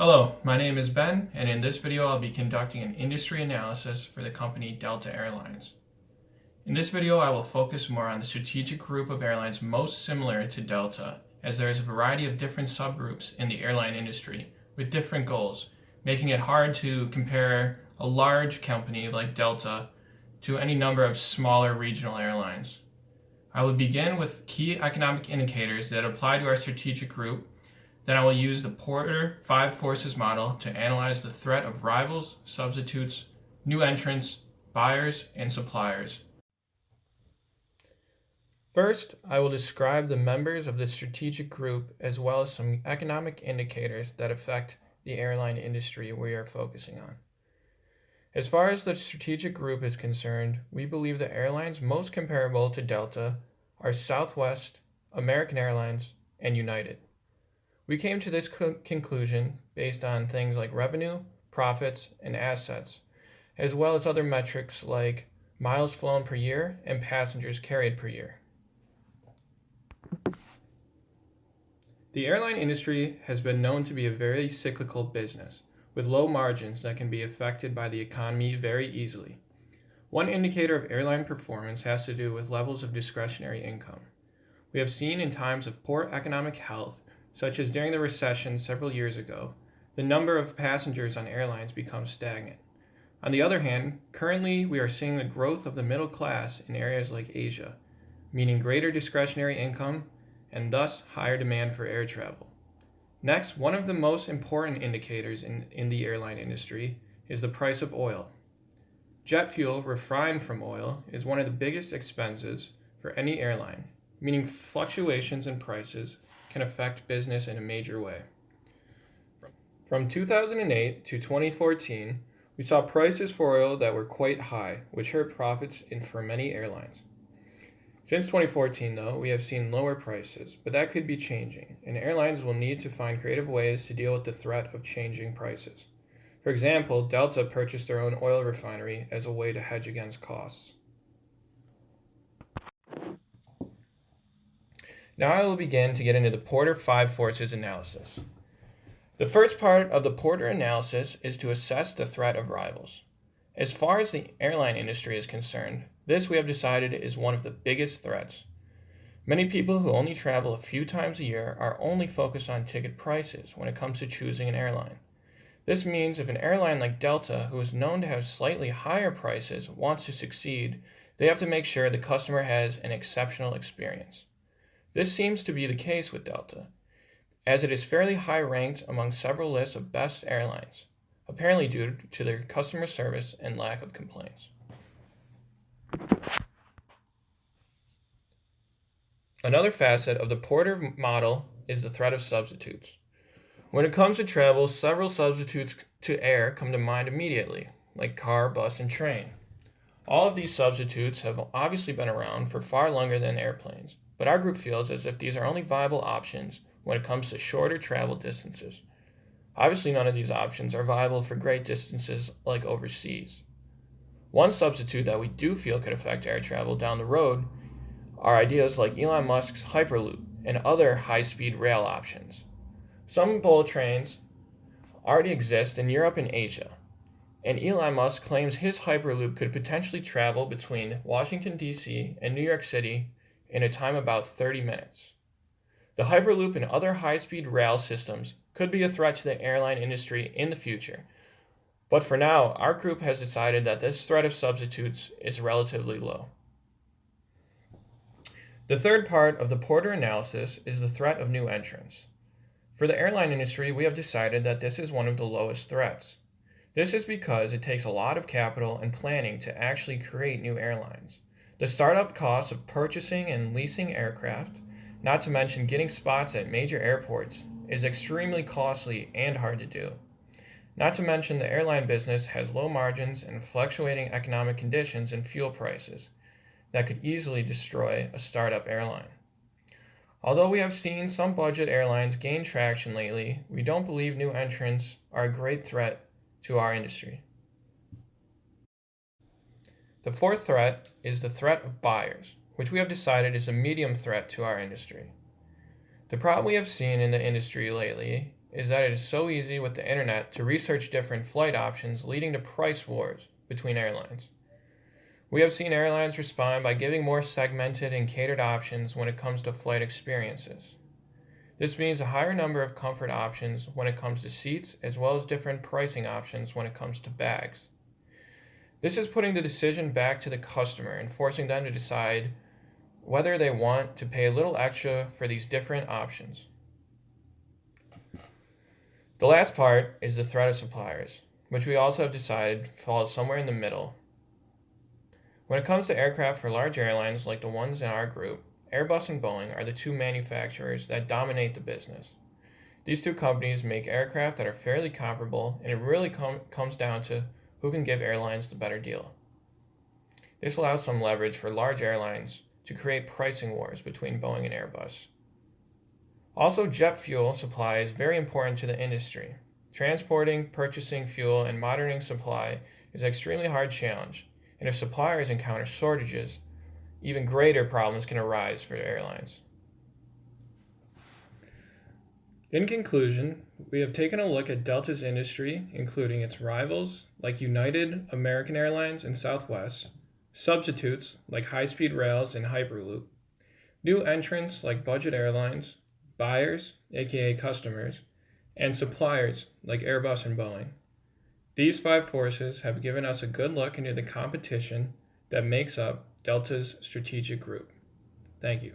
Hello, my name is Ben, and in this video I'll be conducting an industry analysis for the company Delta Airlines. In this video I will focus more on the strategic group of airlines most similar to Delta, as there is a variety of different subgroups in the airline industry with different goals, making it hard to compare a large company like Delta to any number of smaller regional airlines. I will begin with key economic indicators that apply to our strategic group. Then I will use the Porter 5 Forces model to analyze the threat of rivals, substitutes, new entrants, buyers, and suppliers. First, I will describe the members of the strategic group as well as some economic indicators that affect the airline industry we are focusing on. As far as the strategic group is concerned, we believe the airlines most comparable to Delta are Southwest, American Airlines, and United. We came to this conclusion based on things like revenue, profits, and assets, as well as other metrics like miles flown per year and passengers carried per year. The airline industry has been known to be a very cyclical business, with low margins that can be affected by the economy very easily. One indicator of airline performance has to do with levels of discretionary income. We have seen in times of poor economic health, such as during the recession several years ago, the number of passengers on airlines becomes stagnant. On the other hand, currently we are seeing the growth of the middle class in areas like Asia, meaning greater discretionary income and thus higher demand for air travel. Next, one of the most important indicators in the airline industry is the price of oil. Jet fuel refined from oil is one of the biggest expenses for any airline, meaning fluctuations in prices can affect business in a major way. From 2008 to 2014, we saw prices for oil that were quite high, which hurt profits for many airlines. Since 2014, though, we have seen lower prices, but that could be changing, and airlines will need to find creative ways to deal with the threat of changing prices. For example, Delta purchased their own oil refinery as a way to hedge against costs. Now I will begin to get into the Porter 5 Forces analysis. The first part of the Porter analysis is to assess the threat of rivals. As far as the airline industry is concerned, this we have decided is one of the biggest threats. Many people who only travel a few times a year are only focused on ticket prices when it comes to choosing an airline. This means if an airline like Delta, who is known to have slightly higher prices, wants to succeed, they have to make sure the customer has an exceptional experience. This seems to be the case with Delta, as it is fairly high ranked among several lists of best airlines, apparently due to their customer service and lack of complaints. Another facet of the Porter model is the threat of substitutes. When it comes to travel, several substitutes to air come to mind immediately, like car, bus, and train. All of these substitutes have obviously been around for far longer than airplanes, but our group feels as if these are only viable options when it comes to shorter travel distances. Obviously, none of these options are viable for great distances like overseas. One substitute that we do feel could affect air travel down the road are ideas like Elon Musk's Hyperloop and other high-speed rail options. Some bullet trains already exist in Europe and Asia, and Elon Musk claims his Hyperloop could potentially travel between Washington, D.C. and New York City in a time about 30 minutes. The Hyperloop and other high-speed rail systems could be a threat to the airline industry in the future, but for now, our group has decided that this threat of substitutes is relatively low. The third part of the Porter analysis is the threat of new entrants. For the airline industry, we have decided that this is one of the lowest threats. This is because it takes a lot of capital and planning to actually create new airlines. The startup costs of purchasing and leasing aircraft, not to mention getting spots at major airports, is extremely costly and hard to do. Not to mention the airline business has low margins and fluctuating economic conditions and fuel prices that could easily destroy a startup airline. Although we have seen some budget airlines gain traction lately, we don't believe new entrants are a great threat to our industry. The fourth threat is the threat of buyers, which we have decided is a medium threat to our industry. The problem we have seen in the industry lately is that it is so easy with the internet to research different flight options, leading to price wars between airlines. We have seen airlines respond by giving more segmented and catered options when it comes to flight experiences. This means a higher number of comfort options when it comes to seats, as well as different pricing options when it comes to bags. This is putting the decision back to the customer and forcing them to decide whether they want to pay a little extra for these different options. The last part is the threat of suppliers, which we also have decided falls somewhere in the middle. When it comes to aircraft for large airlines like the ones in our group, Airbus and Boeing are the two manufacturers that dominate the business. These two companies make aircraft that are fairly comparable, and it really comes down to who can give airlines the better deal. This allows some leverage for large airlines to create pricing wars between Boeing and Airbus. Also, jet fuel supply is very important to the industry. Transporting, purchasing fuel, and monitoring supply is an extremely hard challenge, and if suppliers encounter shortages, even greater problems can arise for airlines. In conclusion, we have taken a look at Delta's industry, including its rivals like United, American Airlines, and Southwest, substitutes like high-speed rails and Hyperloop, new entrants like budget airlines, buyers, aka customers, and suppliers like Airbus and Boeing. These five forces have given us a good look into the competition that makes up Delta's strategic group. Thank you.